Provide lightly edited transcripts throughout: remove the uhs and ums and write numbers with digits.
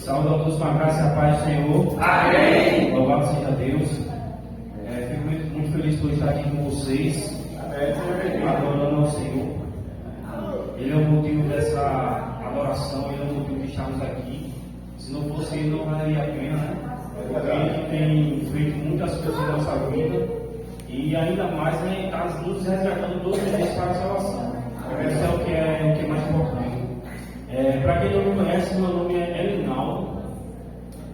Saúde a todos com a graça e a paz do Senhor. Amém. Louvado seja Deus. Fico muito feliz por estar aqui com vocês. Adorando ao Senhor. Ele é o motivo dessa adoração, ele é o motivo de estarmos aqui. Se não fosse ele, não valeria a pena, né? Porque ele tem feito muitas coisas na nossa vida e ainda mais está nos resgatando todos os dias para a salvação. Isso é o que é mais importante. Para quem não me conhece, meu nome é Elinaldo,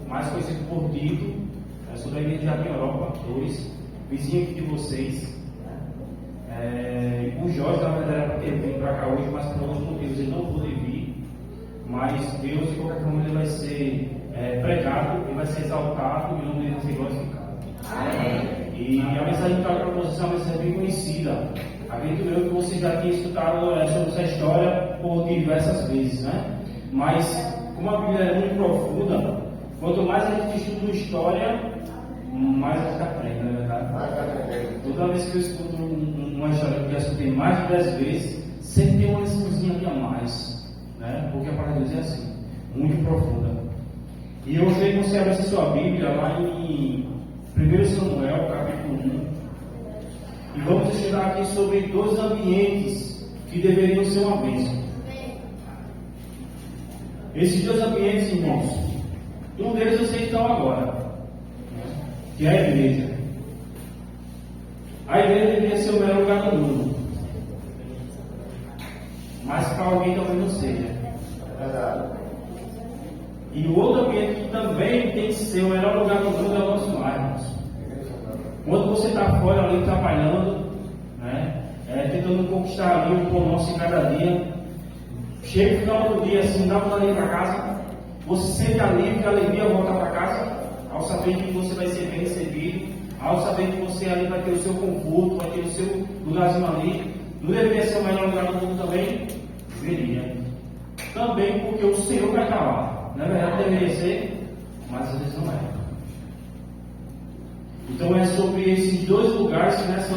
mais conhecido por Tito. Sou da igreja de Jardim Europa 2, vizinho aqui de vocês. O Jorge, na verdade, era para ter vindo para cá hoje, mas por alguns motivos ele não pôde vir. Mas Deus, de qualquer forma, ele vai ser pregado, ele vai ser exaltado e o nome dele vai ser glorificado. E a mensagem que eu trago para vocês é uma mensagem bem conhecida. Acredito eu que você já tinha escutado sobre essa história por diversas vezes, né? Mas, como a Bíblia é muito profunda, quanto mais a gente estuda uma história, mais a gente aprende, não é verdade? Toda vez que eu escuto uma história que eu já escutei mais de 10 vezes, sempre tem uma liçãozinha aqui a mais, né? Porque a palavra de Deus é assim, muito profunda. E eu sei que você abre a sua Bíblia lá em 1 Samuel, capítulo 1. E vamos estudar aqui sobre dois ambientes que deveriam ser uma bênção. Esses dois ambientes, irmãos, um deles vocês estão agora, que é a igreja. A igreja deveria ser o melhor lugar do mundo, mas para alguém talvez não seja. E o outro ambiente que também tem que ser o melhor lugar do mundo é o nosso lar, irmãos. Quando você está fora ali trabalhando, né, tentando conquistar ali o pão nosso em cada dia, chega no final do dia assim, dá vontade de ir para casa, você sente alívio, alegria voltar para casa, ao saber que você vai ser bem recebido, ao saber que você ali vai ter o seu conforto, vai ter o seu lugarzinho ali. Não deveria ser o melhor lugar do mundo também? Deveria. Também porque o Senhor vai estar lá. Na verdade deveria ser, mas às vezes não é. Então é sobre esses dois lugares que nós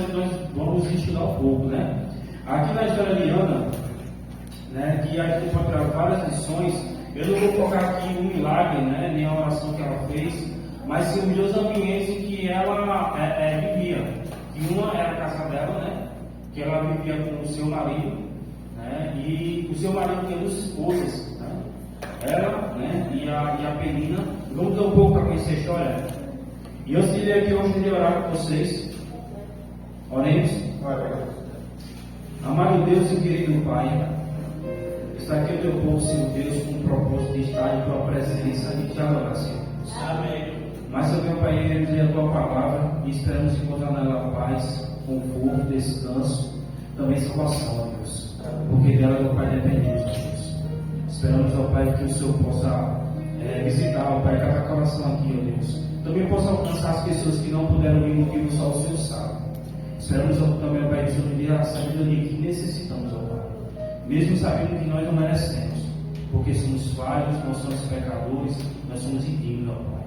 vamos estudar um pouco, né? Aqui na história de Ana, né, que a gente pode tirar várias lições. Eu não vou colocar aqui um milagre, né, nem a oração que ela fez, mas sim os dois ambientes em que ela vivia. Que uma era a casa dela, né, que ela vivia com o seu marido, né, e o seu marido tinha duas esposas, né, ela, né, e a Penina. Vamos dar um pouco para conhecer a história. E eu queria aqui hoje de orar com vocês. Oremos. Amado Deus e querido Pai, está aqui o teu povo, Senhor Deus, com o propósito de estar em tua presença e te adorar, Senhor. Amém. Mas também, Pai, queremos ler a tua palavra e esperamos encontrar nela paz, conforto, descanso, também salvação, ó Deus. Porque dela, meu Pai, dependemos, Deus. Esperamos, ó Pai, que o Senhor possa visitar, ó Pai, cada coração aqui, ó Deus. Também possa alcançar as pessoas que não puderam vir, motivo só o Senhor sabe. Esperamos também, ó Pai, que o Senhor nos dê a sabedoria que necessitamos, ó Pai. Mesmo sabendo que nós não merecemos, porque somos falhos, nós somos pecadores, nós somos indignos, ó Pai.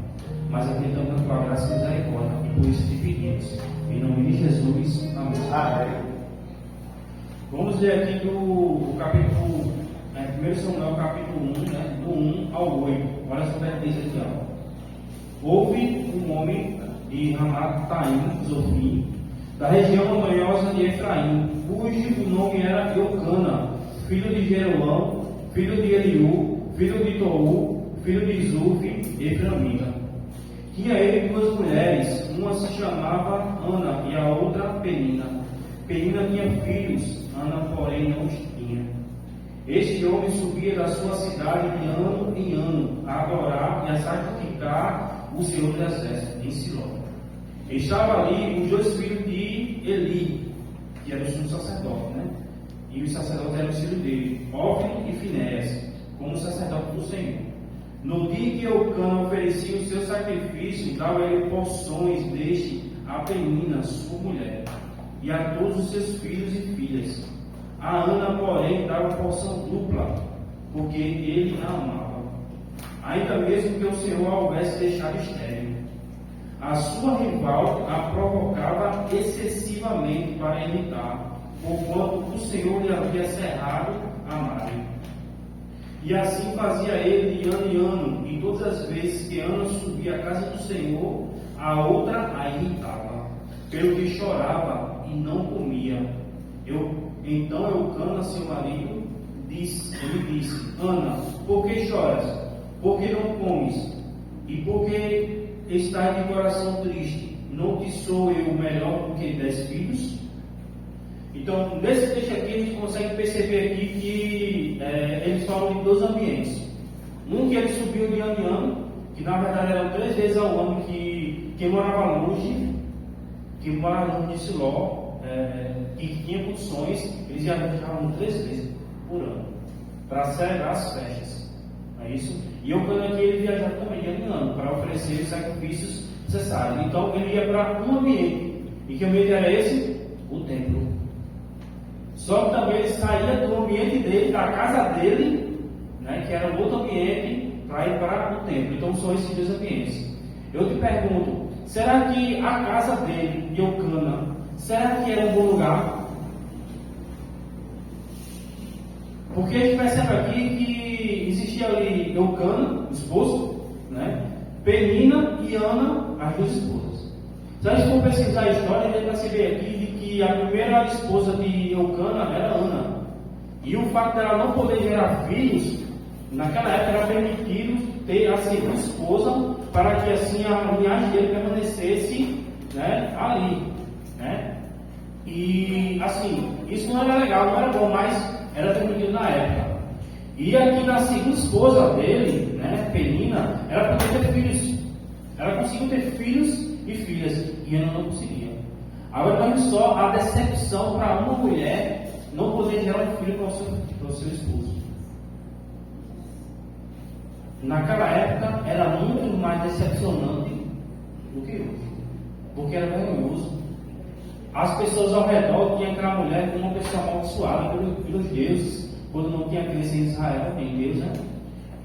Mas acreditamos na tua graça e misericórdia, e por isso te pedimos. Em nome de Jesus, amém. Vamos ler aqui do capítulo 1 Samuel, capítulo 1, né, do 1 ao 8. Olha só o que diz aqui, ó. Houve um homem de Ramataim, Zofim, da região montanhosa de Efraim, cujo nome era Eucana, filho de Jeroão, filho de Eliú, filho de Tou, filho de Zufi, Efraimita. Tinha ele duas mulheres, uma se chamava Ana e a outra Penina. Penina tinha filhos, Ana, porém, não os tinha. Este homem subia da sua cidade de ano em ano a adorar e a sacrificar o Senhor dos Exércitos, em Siló. Estava ali os dois filhos de Eli, que era o sumo sacerdote, né? E os sacerdotes eram os filhos dele, Ofni e Finéias, como sacerdote do Senhor. No dia que Eucana oferecia o seu sacrifício, dava ele porções deste a Penina, sua mulher, e a todos os seus filhos e filhas. A Ana, porém, dava porção dupla, porque ele a amava, ainda mesmo que o Senhor a houvesse deixado estéril. A sua rival a provocava excessivamente para imitar, porquanto o Senhor lhe havia cerrado a madre. E assim fazia ele de ano em ano, e todas as vezes que Ana subia à casa do Senhor, a outra a irritava, pelo que chorava e não comia. Então Eucana, seu marido, lhe disse: Ana, por que choras? Por que não comes? E por que estás de coração triste? Não te sou eu melhor do que 10 filhos? Então, nesse texto aqui, a gente consegue perceber aqui que eles falam de 2 ambientes. Um que ele subiu de ano em ano, que na verdade eram 3 vezes ao ano que quem morava longe, que morava longe de Siló, e que tinha condições, eles viajavam 3 vezes por ano, para celebrar as festas. Não é isso? E eu, quando aqui, ele viajava também de ano em ano, para oferecer sacrifícios necessários. Então, ele ia para um ambiente. E que ambiente era esse? O templo. Só que também ele saía do ambiente dele, da casa dele, né, que era um outro ambiente, para ir para o templo. Então são esses 2 ambientes. Eu te pergunto, será que a casa dele, de Eucana, será que era um bom lugar? Porque a gente percebe aqui que existia ali Eucana, esposo, né, Penina e Ana, as 2 esposas. Se a gente for pesquisar a história, a gente vai perceber aqui de que a primeira esposa de Eucana era Ana. E o fato dela não poder gerar filhos, naquela época era permitido ter a segunda esposa, para que assim a linhagem dele permanecesse, né, ali. Né? E assim, isso não era legal, não era bom, mas era permitido na época. E aqui na segunda esposa dele, né, Penina, ela podia ter filhos. Ela conseguiu ter filhos e filhas, e Ana não conseguia. Agora olha só a decepção para uma mulher não poder gerar um filho para o seu esposo. Naquela época era muito mais decepcionante do que hoje, porque era vergonhoso. As pessoas ao redor tinham aquela mulher como uma pessoa amaldiçoada pelos deuses, quando não tinha criança em Israel, em Deus, né?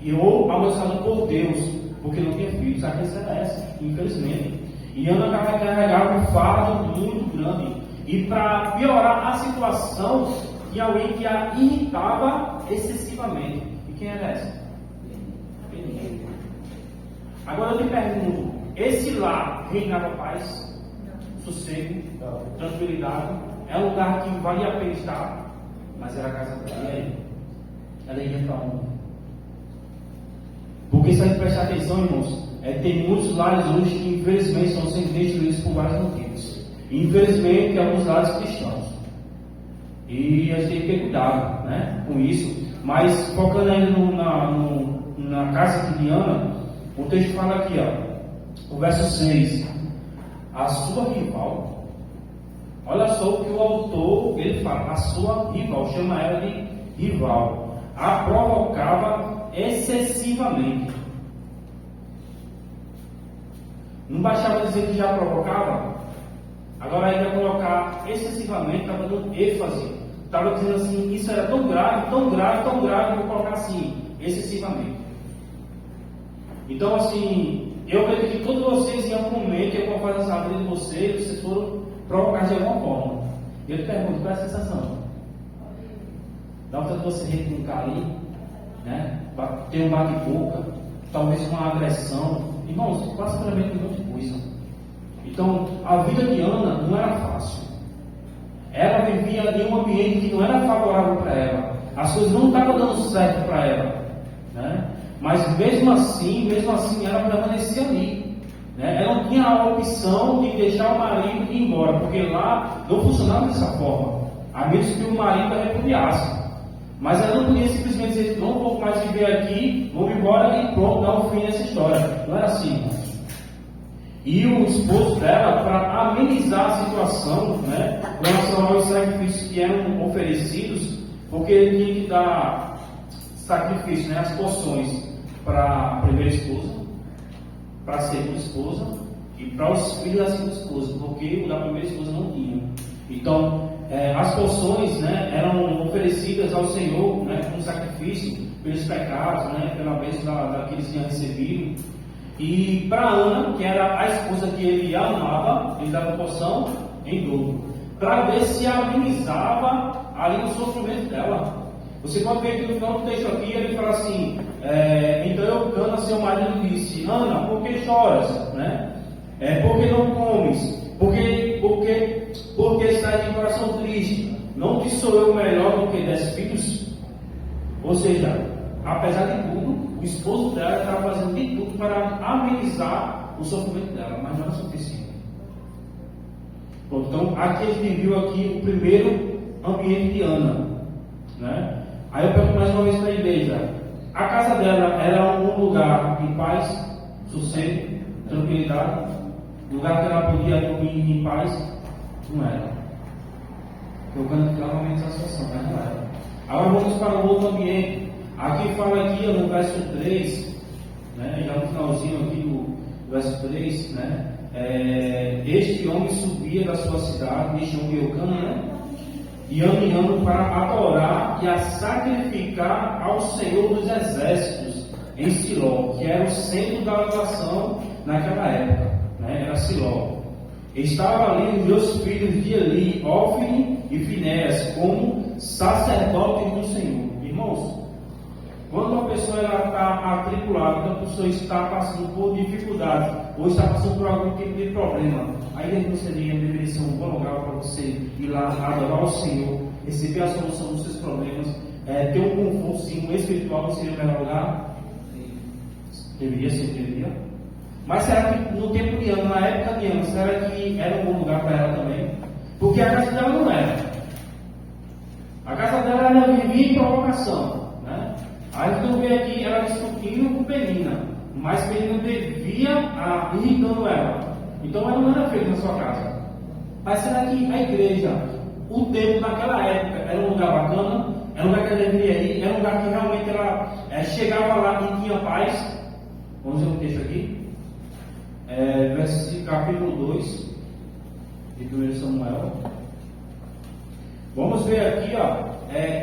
E ou amaldiçoada por Deus, porque não tinha filhos. A crença era essa, infelizmente. E Ana carregava um fardo muito grande. E para piorar a situação, tinha alguém que a irritava excessivamente. E quem era essa? Penina. Agora eu te pergunto: esse lar reinava paz, sossego, tranquilidade? É um lugar que valia a pena estar, mas era a casa dela. Ela ia para onde? Porque se a gente prestar atenção, irmãos, tem muitos lares hoje que infelizmente estão sendo destruídos por vários motivos. Infelizmente, alguns lares cristãos. E a gente tem que ter cuidado, né, com isso. Mas focando ainda na casa de Ana, o texto fala aqui, ó, o verso 6. A sua rival. Olha só o que o autor ele fala. A sua rival, chama ela de rival. A provocava excessivamente. Não bastava dizer que já provocava, agora ainda colocar excessivamente, estava dando ênfase, estava dizendo assim: isso era tão grave, tão grave, tão grave, vou colocar assim, excessivamente. Então, assim, eu acredito que todos vocês, em algum momento, em alguma fase da vida de vocês foram provocados de alguma forma. Eu te pergunto, qual é a sensação? Dá vontade de você retrucar ali, né? Ter um bate-boca, talvez uma agressão. Irmãos, passa pela mente um monte de coisa. Então, a vida de Ana não era fácil. Ela vivia em um ambiente que não era favorável para ela. As coisas não estavam dando certo para ela, né? Mas mesmo assim ela permanecia ali, né? Ela não tinha a opção de deixar o marido ir embora, porque lá não funcionava dessa forma, a menos que o marido a repudiasse. Mas ela não podia simplesmente dizer: não vou mais viver aqui, vou embora e pronto, dar um fim nessa história. Não era assim, irmãos. E o esposo dela, para amenizar a situação, né, com relação aos sacrifícios que eram oferecidos, porque ele tinha que dar sacrifício, né, as porções para a primeira esposa, para a segunda esposa e para os filhos da segunda esposa, porque o da primeira esposa não tinha. Então, as porções, né, eram oferecidas ao Senhor, né, como sacrifício pelos pecados, né, pela bênção daqueles que tinham recebido. E para Ana, que era a esposa que ele amava, ele dava porção em dobro, para ver se amenizava ali o sofrimento dela. Você pode ver que no final do texto aqui ele fala assim: então Eucana, seu marido, disse: Ana, por que choras? Né? Por que não comes? Porque estás de coração triste? Não te sou eu melhor do que 10 filhos? Ou seja, apesar de tudo, o esposo dela estava fazendo de tudo para amenizar o sofrimento dela, mas não era suficiente. Então, aqui a gente viu aqui o primeiro ambiente de Ana, né? Aí eu pergunto mais uma vez para a igreja: a casa dela era um lugar de paz, sossego, tranquilidade, lugar que ela podia dormir em paz? Não era. Jogando claramente essa situação, mas não era. Agora vamos para o outro ambiente. Aqui fala aqui no verso 3, né, já no finalzinho aqui do verso 3, né? Este homem subia da sua cidade, este homem Eucana, né? E ano para adorar e a sacrificar ao Senhor dos Exércitos em Siló, que era o centro da adoração naquela época, né? Era Siló. Estava ali os dois filhos de Eli, Ófni e Finéias, como sacerdotes do Senhor. Irmãos, quando uma pessoa está atribulada, quando a pessoa está passando por dificuldade, ou está passando por algum tipo de problema, aí você deveria ser um bom lugar para você ir lá adorar o Senhor, receber a solução dos seus problemas, ter um conforto, sim, um espiritual, seria o melhor lugar? Deveria. Mas será que no tempo de Ana, na época de Ana, será que era um bom lugar para ela também? Porque a casa dela não era. A casa dela era vivia em provocação, né? Aí a gente vê aqui ela discutindo com Penina, mas Penina devia irritando ela. Então ela não era feita na sua casa. Mas será que a igreja, o templo naquela época, era um lugar bacana? Era um lugar que ela deveria ir? Era um lugar que realmente ela chegava lá e tinha paz? Vamos ver um texto aqui. Capítulo 2 de 1 Samuel. Vamos ver aqui,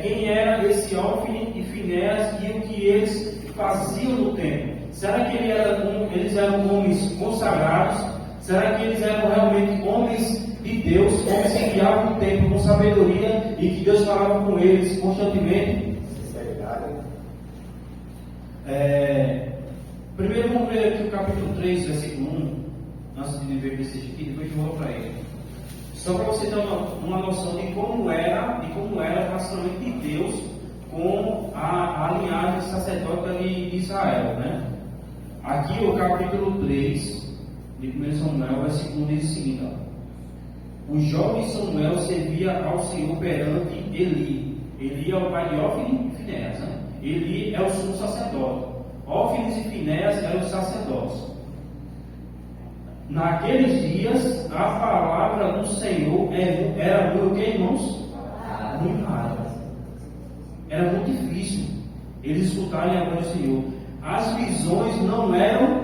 quem era esse Ófni e Finéias e o que eles faziam no templo. Será que eles eram homens consagrados? Será que eles eram realmente homens de Deus, homens que guiavam o templo com sabedoria e que Deus falava com eles constantemente? Primeiro vamos ler aqui o capítulo 3, versículo 1, antes de ver esse aqui, depois eu vou para ele. Só para você ter uma noção de como era o relacionamento de Deus com a linhagem sacerdótica de Israel, né? Aqui o capítulo 3 de 1 Samuel, versículo 1 diz o seguinte: o jovem Samuel servia ao Senhor perante Eli. Eli é o pai de Ófni e Finéias, né? Eli é o sumo sacerdote. Ófni e Finéias eram os sacerdotes. Naqueles dias, a palavra do Senhor era muito, irmãos? Muito rara. Era muito difícil eles escutarem a voz do Senhor. As visões não eram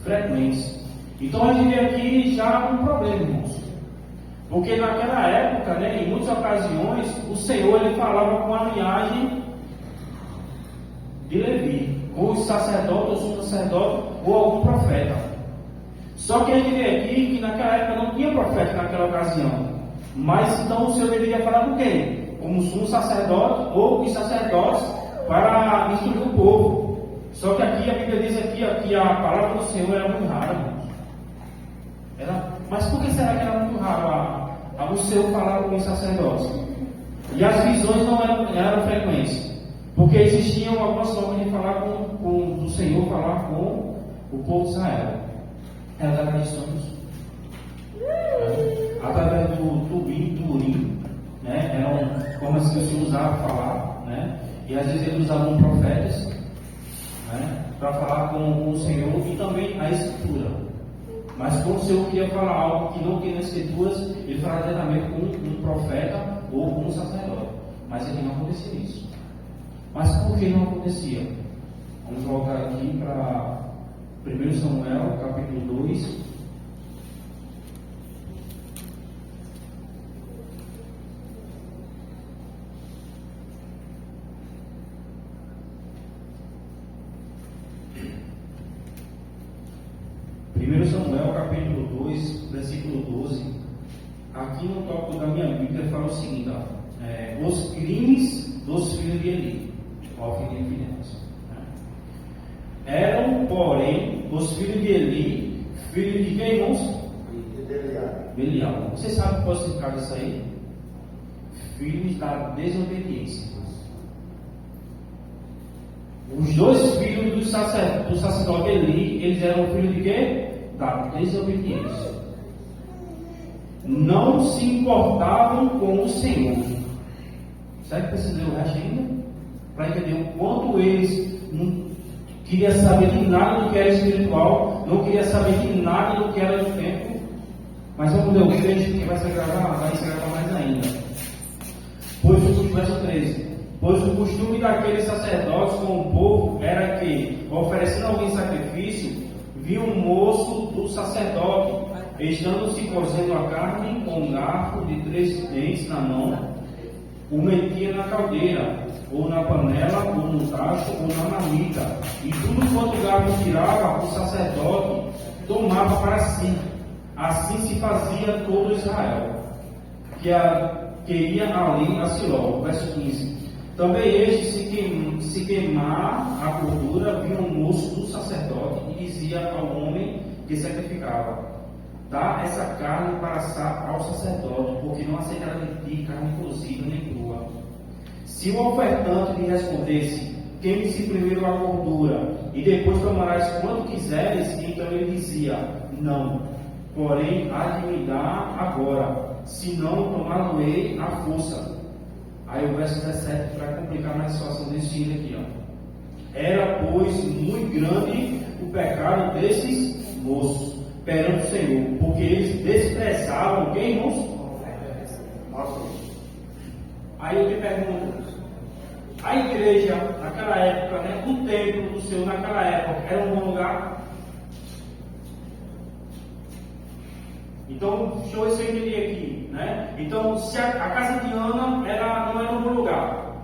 frequentes. Então a gente vê aqui já um problema, irmãos. Porque naquela época, né, em muitas ocasiões, o Senhor ele falava com a linhagem de Levi, com os sacerdotes, ou um sacerdote, ou algum profeta. Só que a gente vê aqui que naquela época não tinha profeta naquela ocasião. Mas então o Senhor deveria falar com quem? Como sumo sacerdote ou os sacerdotes para instruir o povo. Só que aqui a Bíblia diz aqui que a palavra do Senhor era muito rara, irmãos. Mas por que será que era muito raro o Senhor falar com os sacerdotes? E as visões não eram frequentes. Porque existiam algumas formas de falar do Senhor falar com o povo de Israel. Era através de sonhos, através do turim, né? Eram como assim o Senhor usava para falar, né? E às vezes eles usavam profetas, né? Para falar com o Senhor e também a Escritura. Mas quando o Senhor queria falar algo que não tinha nas Escrituras, ele falava diretamente com um profeta ou com um sacerdote. Mas aqui não acontecia isso. Mas por que não acontecia? Vamos voltar aqui para 1 Samuel, capítulo 2. Primeiro Samuel, capítulo 2, versículo 12. Aqui no tópico da minha Bíblia fala o seguinte: os crimes dos filhos de Eli, Ofni e Finéias. Eram, porém, os filhos de Eli, filhos de quem, irmãos? Belial. Você sabe qual é o significado disso aí? Filhos da desobediência. Os dois filhos do sacerdote Eli, eles eram filhos de quê? Da desobediência. Não se importavam com o Senhor. Será que precisa ler o resto ainda? Para entender o quanto eles não queriam saber de nada do que era espiritual, não queriam saber de nada do que era do tempo. Mas vamos ler o texto que vai se agravar mais ainda. Pois o verso 13. Pois o costume daqueles sacerdotes com o povo era que, oferecendo alguém sacrifício, via um moço do sacerdote, estando se cozendo a carne com um garfo de 3 dentes na mão, o metia na caldeira, ou na panela, ou no tacho, ou na marmita, e tudo quanto o garfo tirava, o sacerdote tomava para si. Assim se fazia todo Israel, que ia ali a Siló. Verso 15. Também este, se queimar a gordura, vinha um moço do sacerdote e dizia ao homem que sacrificava: dá essa carne para assar ao sacerdote, porque não aceitará de ti carne cozida nem crua. Se o ofertante lhe respondesse: queime-se primeiro a gordura, e depois tomarás quanto quiseres, então ele dizia: não, porém há de me dar agora, senão tomá-lo-ei à força. Aí o verso 17, para complicar mais a situação desse filho aqui, ó. Era, pois, muito grande o pecado desses moços perante o Senhor, porque eles desprezavam quem, irmãos? Aí eu te pergunto, a igreja naquela época, né, o templo do Senhor naquela época, era um bom lugar? Então, deixa eu ver se eu entendi aqui, né? Então, se a casa de Ana não era um bom lugar,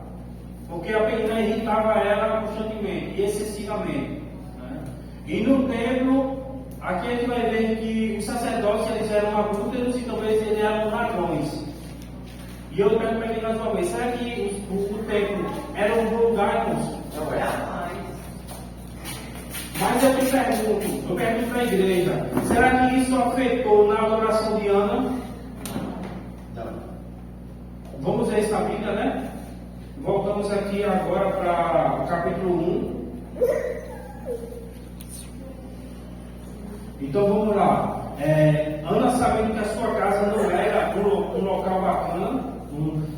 porque a Penina irritava ela constantemente e excessivamente, né? E no templo, aqui a gente vai ver que os sacerdotes eles eram adúlteros e talvez eles eram ladrões. E eu pergunto para ele mais uma vez: será que o templo era um bom lugar, irmãos? Não era. Mas eu pergunto para a igreja: será que isso afetou na adoração de Ana? Não. Vamos ver isso na Bíblia, né? Voltamos aqui agora para o capítulo 1. Então vamos lá. Ana, sabendo que a sua casa não era um local bacana,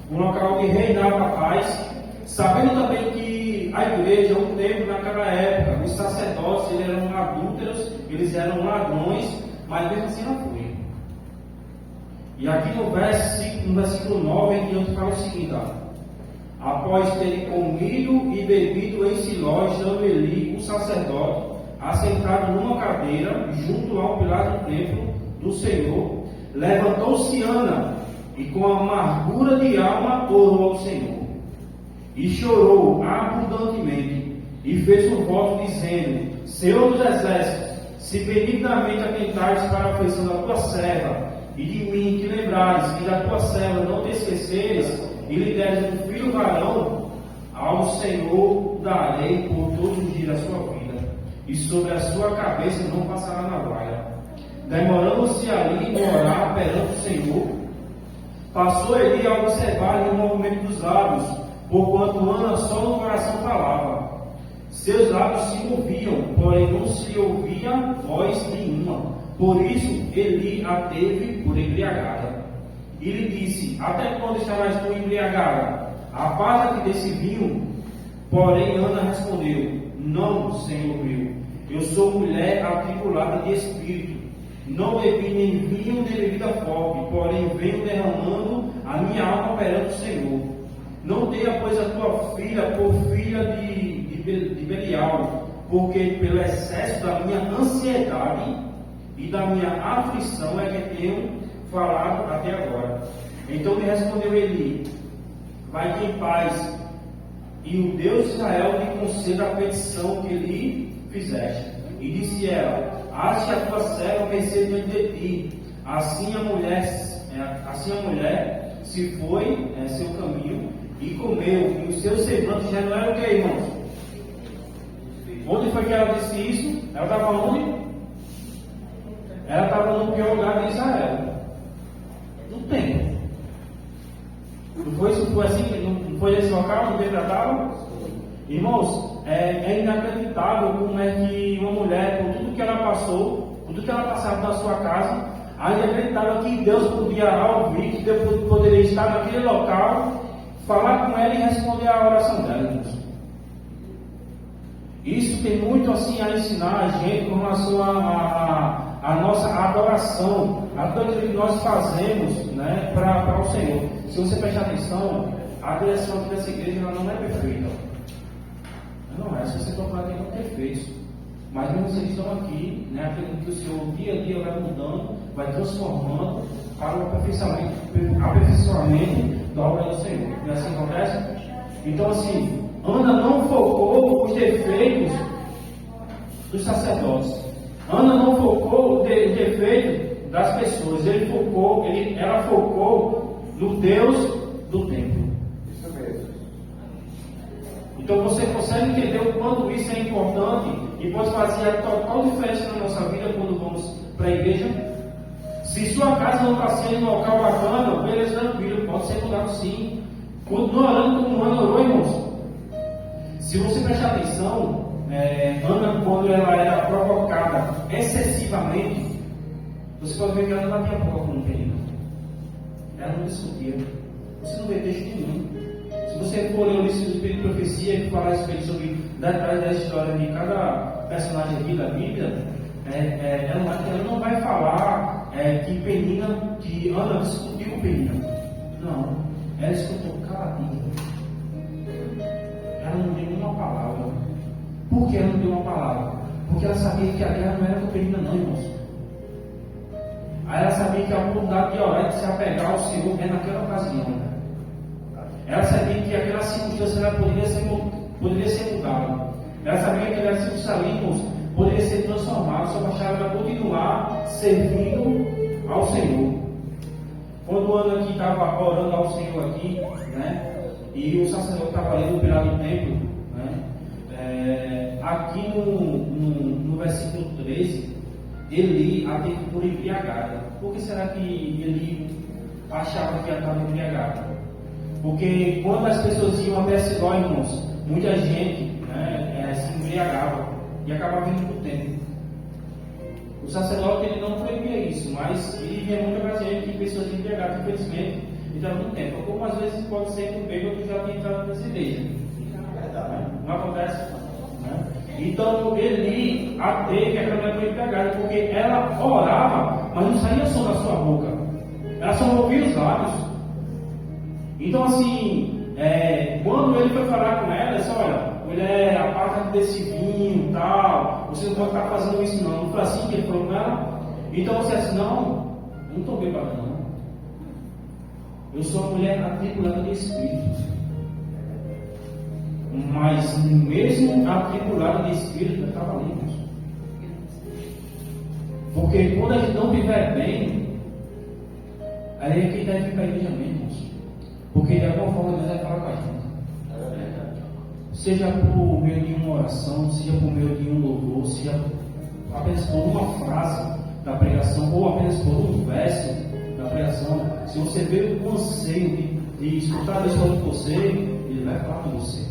um local que reinava a paz, sabendo também que a igreja, o templo naquela época, os sacerdotes eles eram adúlteros, eles eram ladrões, mas mesmo assim não foi. E aqui no versículo 9 em diante fala o seguinte: ó, após terem comido e bebido em Siló, estando Eli, o sacerdote, assentado numa cadeira junto ao pilar do templo do Senhor, levantou-se Ana e com amargura de alma orou ao Senhor. E chorou abundantemente, e fez um voto dizendo: Senhor dos exércitos, se benignamente atentares para a aflição da tua serva, e de mim te lembrares, e da tua serva não te esqueceres, e lhe deres um filho varão, ao Senhor darei por todos os dias da sua vida, e sobre a sua cabeça não passará navalha. Demorando-se ali morar perante o Senhor, passou Eli a observar o movimento dos lábios, porquanto Ana só no coração falava. Seus lábios se moviam, porém não se ouvia voz nenhuma. Por isso Eli a teve por embriagada. E lhe disse: até quando estarás tu embriagada? Aparta-te desse vinho. Porém Ana respondeu: não, Senhor meu, eu sou mulher atribulada de espírito. Não bebi nem vinho nem bebida forte, porém venho derramando a minha alma perante o Senhor. Não tenha, pois, a tua filha por filha de Belial, porque pelo excesso da minha ansiedade e da minha aflição é que tenho falado até agora. Então me respondeu Eli: vai-te em paz, e o Deus de Israel te conceda a petição que lhe fizeste. E disse ela: ache a tua serva mercê diante de ti. Assim a mulher se foi seu caminho, e comeu, e o seu semblante já não era o que, irmãos? Onde foi que ela disse isso? Ela estava onde? Ela estava no pior lugar de Israel, no templo. Não foi assim? Não foi esse local onde ele estava? Irmãos, é inacreditável como é que uma mulher, por tudo que ela passou, por tudo que ela passava na sua casa, ainda acreditava que Deus podia ouvir, que Deus poderia estar naquele local, falar com ela e responder a oração dela, irmãos. Isso tem muito assim a ensinar a gente com relação a nossa adoração, a tudo aquilo que nós fazemos, né, para o Senhor. Se você prestar atenção, a direção aqui dessa igreja ela não é perfeita. Não é, se você procurar tem defeitos. Mas mesmo vocês estão aqui, né, acreditando que o Senhor dia a dia vai mudando, vai transformando para o aperfeiçoamento da obra do Senhor. E assim acontece? Então assim, Ana não focou os defeitos dos sacerdotes. Ana não focou o defeito das pessoas. Ela focou no Deus do templo. Isso mesmo. Então você consegue entender o quanto isso é importante e pode fazer a total diferença na nossa vida quando vamos para a igreja? Se sua casa não está sendo um local bacana, beleza, tranquilo, pode ser mudado sim. Continua orando como Ana orou, irmãos. Se você prestar atenção, Ana, quando ela era provocada excessivamente, você pode ver que ela não batia a boca com o menino. Ela não discutia. Você não vê texto nenhum. Se você for ler o livro do Espírito de Profecia, que fala a respeito sobre detalhes da história de cada personagem aqui da Bíblia, ela não vai falar que Ana discutiu com Penina. Não. Ela escutou caladinha. Ela não deu uma palavra. Por que ela não deu uma palavra? Porque ela sabia que a guerra não era com Penina, não, irmãos. Aí ela sabia que a oportunidade de orar e de se apegar ao Senhor é naquela ocasião. Ela sabia que aquela circunstância ela poderia ser mudada. Ela sabia que aquela circunstância, irmãos, poderia ser transformada, só bastava ela continuar servindo ao Senhor. Quando Ana aqui estava orando ao Senhor aqui, né? E o sacerdote estava ali no pilar do templo, né? Aqui no versículo 13, Eli a teve por embriagada. Por que será que Eli achava que ela estava embriagada? Porque quando as pessoas iam até Siló, irmãos, muita gente, né, se embriagava e acabava vindo para o templo. O sacerdote ele não proibia isso, mas ele via muita ocasião que pessoas embriagadas, infelizmente, entravam no templo. Como às vezes pode ser que o bêbado já tenha entrado nessa igreja. Não acontece? Né? Então Eli a teve aquela mulher foi embriagada, porque ela orava, mas não saía som da sua boca. Ela só movia os lábios. Então assim, quando ele foi falar com ela, disse, olha, mulher, aparta desse vinho e tal, você não pode estar fazendo isso não. Não foi assim que ele falou com ela? Então você disse, não, eu não estou bêbado não. Eu sou uma mulher atribulada de espírito. Mas mesmo atribulada de espírito, eu estava limpo. Porque quando a gente não viver bem, aí é que deve ficar igreja mesmo. Porque de alguma forma Deus vai falar com a gente. Seja por meio de uma oração, seja por meio de um louvor, seja apenas por uma frase da pregação, ou apenas por um verso da pregação. Se você vê o anseio de escutar Deus falando com você, Ele vai falar com você.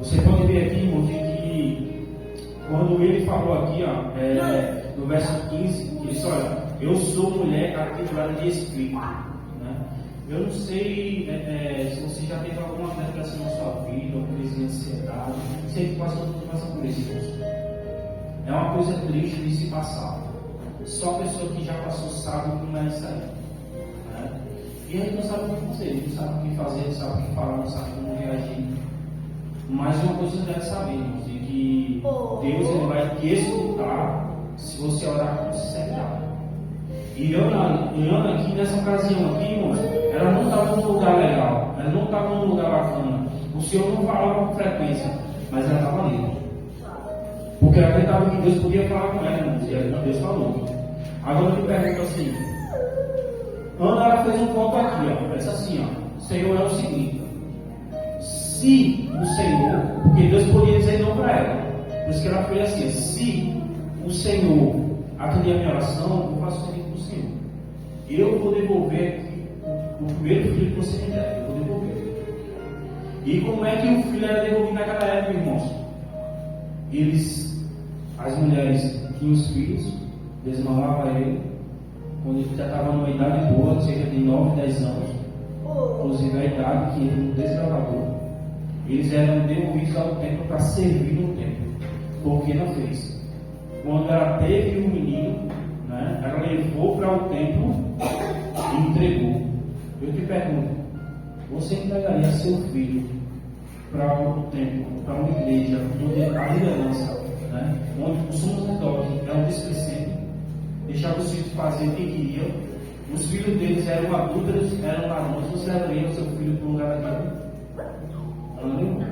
Você pode ver aqui, irmão, que quando ele falou aqui, no verso 15, ele disse, olha, eu sou mulher atribulada de espírito. Eu não sei se você já teve alguma depressão na sua vida, ou crise de ansiedade. Sei que quase todo mundo passa por isso. É uma coisa triste de se passar. Só a pessoa que já passou sabe como é isso aí. Né? E a gente não sabe o que fazer, não sabe o que fazer, não sabe o que falar, não sabe como reagir. Mas uma coisa você deve saber, irmãos, de que Deus ele vai te escutar se você orar com sinceridade. E Ana aqui, nessa ocasião aqui, irmãos, ela não estava num lugar legal, ela não estava num lugar bacana. O Senhor não falava com frequência, mas ela estava ali. Porque ela acreditava que Deus podia falar com ela, irmãos, e Deus falou. Agora eu te pergunto assim, Ana ela fez um ponto aqui, ó, pensa assim, ó. Senhor é o seguinte: se o Senhor, porque Deus podia dizer não para ela, por isso que ela foi assim: se o Senhor atender a minha oração, eu faço o seguinte para o Senhor: eu vou devolver o primeiro filho que você me der, eu vou devolver. E como é que o filho era devolvido naquela época, irmãos? As mulheres tinham os filhos, desmamavam ele, quando ele já estava numa idade boa, cerca de 9, 10 anos, inclusive a idade que ele no desgravador, eles eram devolvidos ao templo para servir no templo. Porque não fez. Quando ela teve um menino, né, ela levou para o templo e entregou. Eu te pergunto: você entregaria seu filho para o templo, para uma igreja, onde a liderança, né, onde o sumo sacerdote é um displicente, deixar os filhos fazer o que queriam, os filhos deles eram adúlteros, eram ladrões, você levaria o seu filho para um lugar daquele? Ela não levou.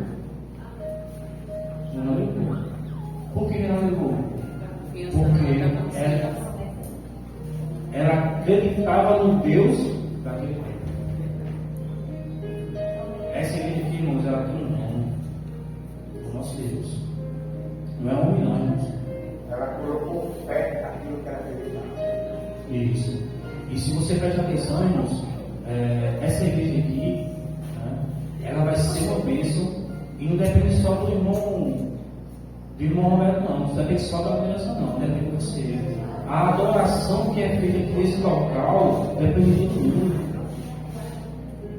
Ela não levou. Por que ela levou? Porque ela acreditava no Deus daquele tempo. Essa igreja aqui, irmãos, ela tem um nome: o nosso Deus. Não é homem, não, irmãos. Ela colocou fé naquilo que ela acreditava. Isso. E se você prestar atenção, irmãos, essa igreja aqui, né, ela vai ser uma bênção. E não depende só do irmão Roberto, não. Não depende só da liderança, não. Depende de você. A adoração que é feita aqui nesse local depende de todo mundo.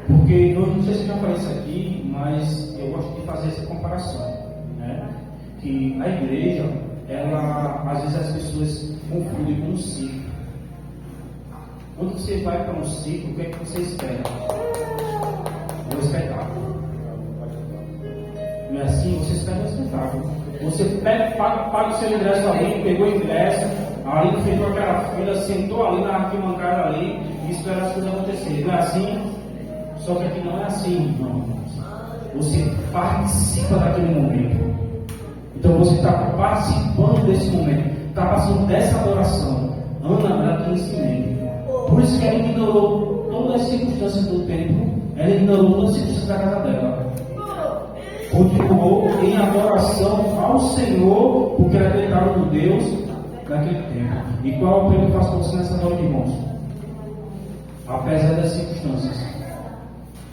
Porque eu não sei se eu já falei isso aqui, mas eu gosto de fazer essa comparação, né? Que a igreja, às vezes as pessoas confundem com um ciclo. Quando você vai para um ciclo, o que é que você espera? Um espetáculo. Não é assim? Você espera um espetáculo. Você paga o seu ingresso ali, pegou o ingresso, ali fez aquela fila, sentou ali na arquibancada ali e espera as coisas acontecerem. Não é assim? Só que aqui não é assim, irmãos. Você participa daquele momento. Então você está participando desse momento, está passando dessa adoração. Ana, ela tem esse medo. Por isso que ela ignorou todas as circunstâncias do templo, ela ignorou todas as circunstâncias da casa dela. Continuou em adoração ao Senhor, porque ela acreditava no Deus daquele tempo. E qual é o prêmio que eu faço para você nessa noite, irmãos? Apesar das circunstâncias,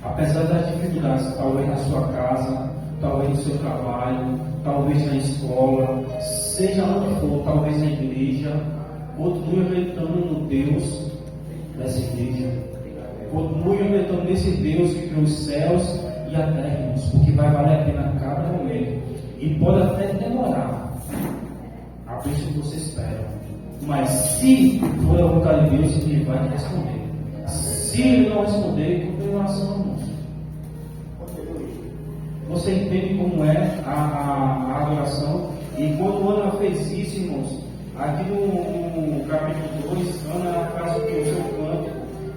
apesar das dificuldades, talvez na sua casa, talvez no seu trabalho, talvez na escola, seja onde for, talvez na igreja, continue acreditando no Deus dessa igreja. Continue acreditando nesse Deus que criou os céus e a terra, irmãos, porque vai valer a pena cada momento. E pode até demorar a bênção que você espera. Mas se for a vontade de Deus, Ele vai te responder. Se Ele não responder, continue em oração, irmãos. Você entende como é a adoração? E quando Ana fez isso, irmãos, aqui no capítulo 2, Ana faz o que? O seu canto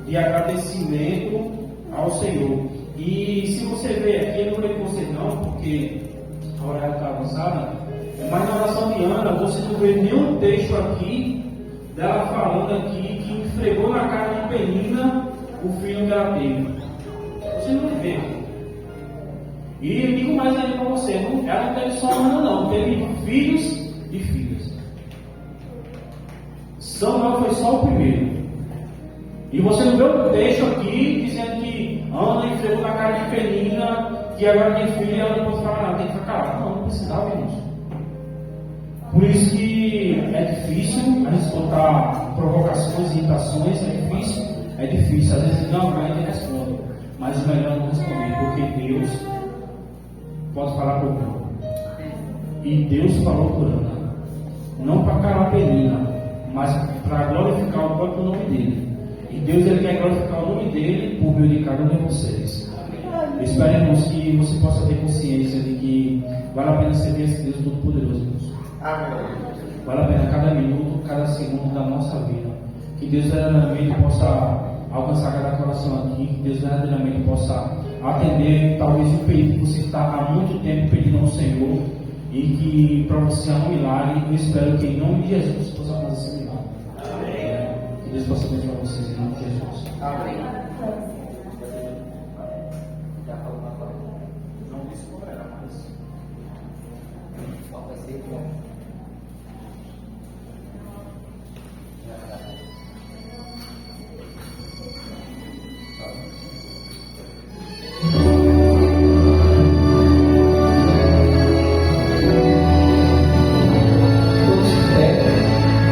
de agradecimento ao Senhor. E se você ver aqui, eu não falei com você não, porque a hora está avançada, mas na oração de Ana, você não vê nenhum texto aqui dela falando aqui que esfregou na cara de Penina o filho que ela teve. Você não vê. E eu digo mais ainda para você, ela não teve só Ana não, teve filhos e filhas. Samuel foi só o primeiro. E você não vê o texto aqui dizendo que Ana enfrentou na cara de Penina, que agora tem filho e ela não pode falar nada, tem que ficar calado. Não precisava, irmãos. Por isso que é difícil a gente escutar provocações, irritações, é difícil. Às vezes não aguenta e responde. Mas o melhor é não responder, porque Deus pode falar por Ana. E Deus falou por Ana. Não para calar Penina, mas para glorificar o próprio nome dele. E Deus ele quer glorificar o nome dele por meio de cada um de vocês. Esperemos que você possa ter consciência de que vale a pena servir esse Deus Todo-Poderoso. Vale a pena cada minuto, cada segundo da nossa vida. Que Deus verdadeiramente possa alcançar cada coração aqui. Que Deus verdadeiramente possa atender talvez o pedido que você está há muito tempo pedindo ao Senhor. E que para você é um milagre. Eu espero que em nome de Jesus possa fazer esse milagre. Amém. Que Deus possa abençoar vocês em nome de Jesus. Amém. só vai ser bom.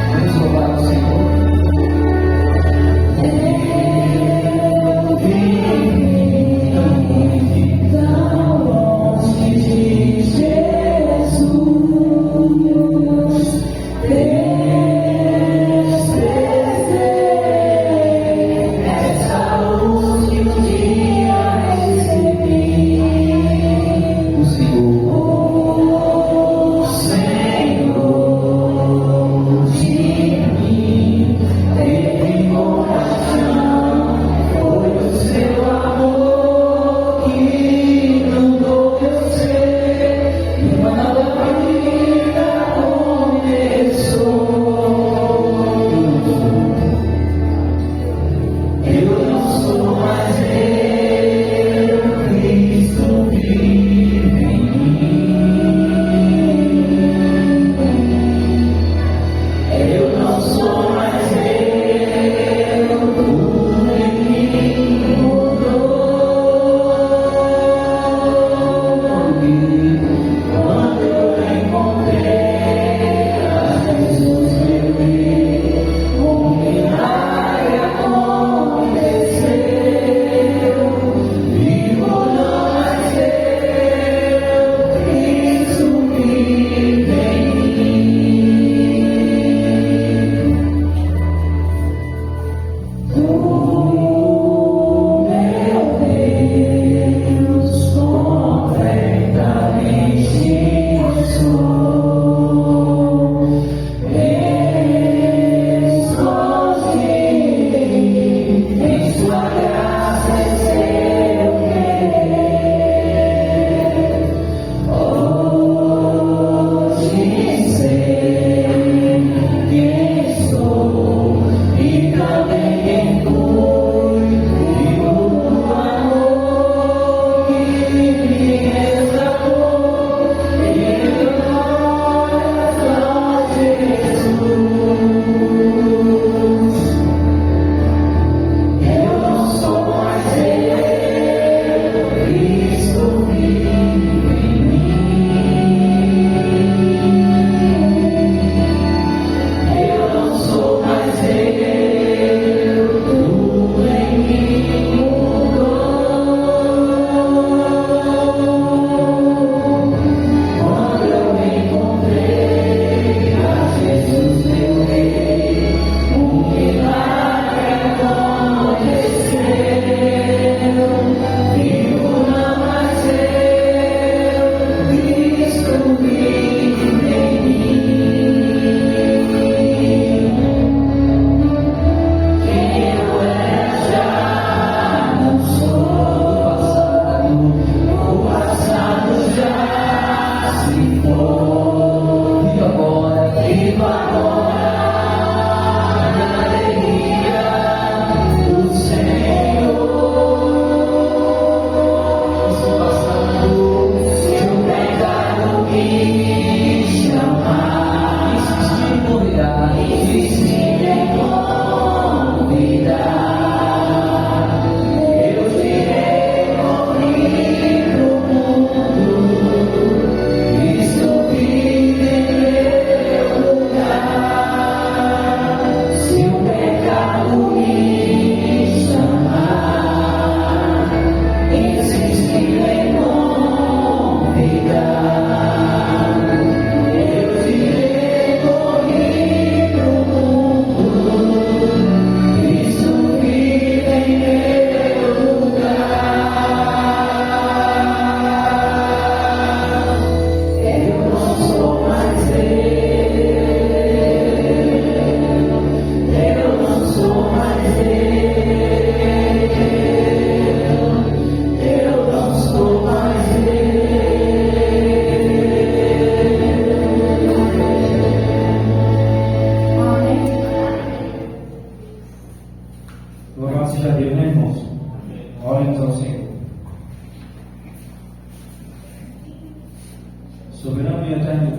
Vamos louvar o Senhor. Tão longe de Jesus.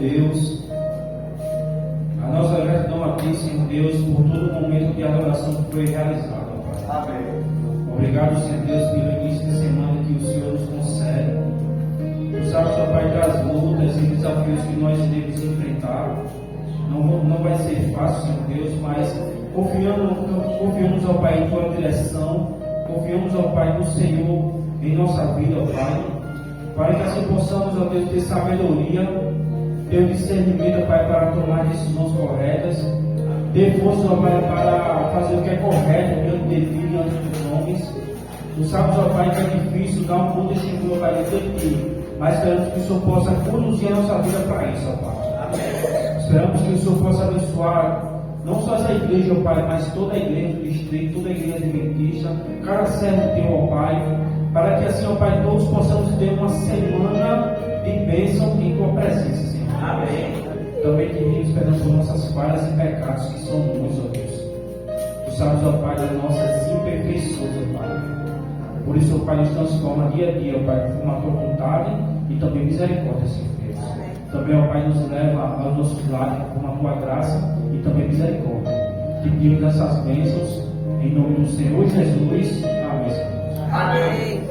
Deus. A nossa gratidão a Ti, Senhor Deus, por todo o momento de adoração que foi realizado, Pai. Amém. Obrigado, Senhor Deus, pelo início de semana que o Senhor nos concede. Tu sabes, ó Pai, das lutas e desafios que nós devemos enfrentar. Não vai ser fácil, Senhor Deus, mas confiamos, ó Pai, em Tua direção. Confiamos, ó Pai, no Senhor em nossa vida, ó Pai. Para que assim possamos, ó Deus, ter sabedoria, ter o discernimento, ó Pai, para tomar decisões corretas. Ter força, ó Pai, para fazer o que é correto diante de Ti, diante dos homens. Tu sabes, ó Pai, que é difícil dar um bom testemunho, ó Pai, diante de Ti. Mas esperamos que o Senhor possa conduzir a nossa vida para isso, ó Pai. Amém. Esperamos que o Senhor possa abençoar não só essa igreja, ó Pai, mas toda a igreja do distrito, toda a igreja adventista, cada servo teu, ó Pai, para que assim, ó Pai, todos possamos ter uma semana de bênção em Tua presença, Senhor. Amém. Também pedimos perdão por nossas falhas e pecados, que são muitos, ó Deus. Tu sabes, ó Pai, das nossas imperfeições, ó Pai. Por isso, ó Pai, nos transforma dia a dia, ó Pai, com a Tua vontade e também misericórdia, Senhor Deus. Também, ó Pai, nos leva aos nossos lares com a Tua graça e também misericórdia. Pedimos essas bênçãos em nome do Senhor Jesus. Amém. Amém.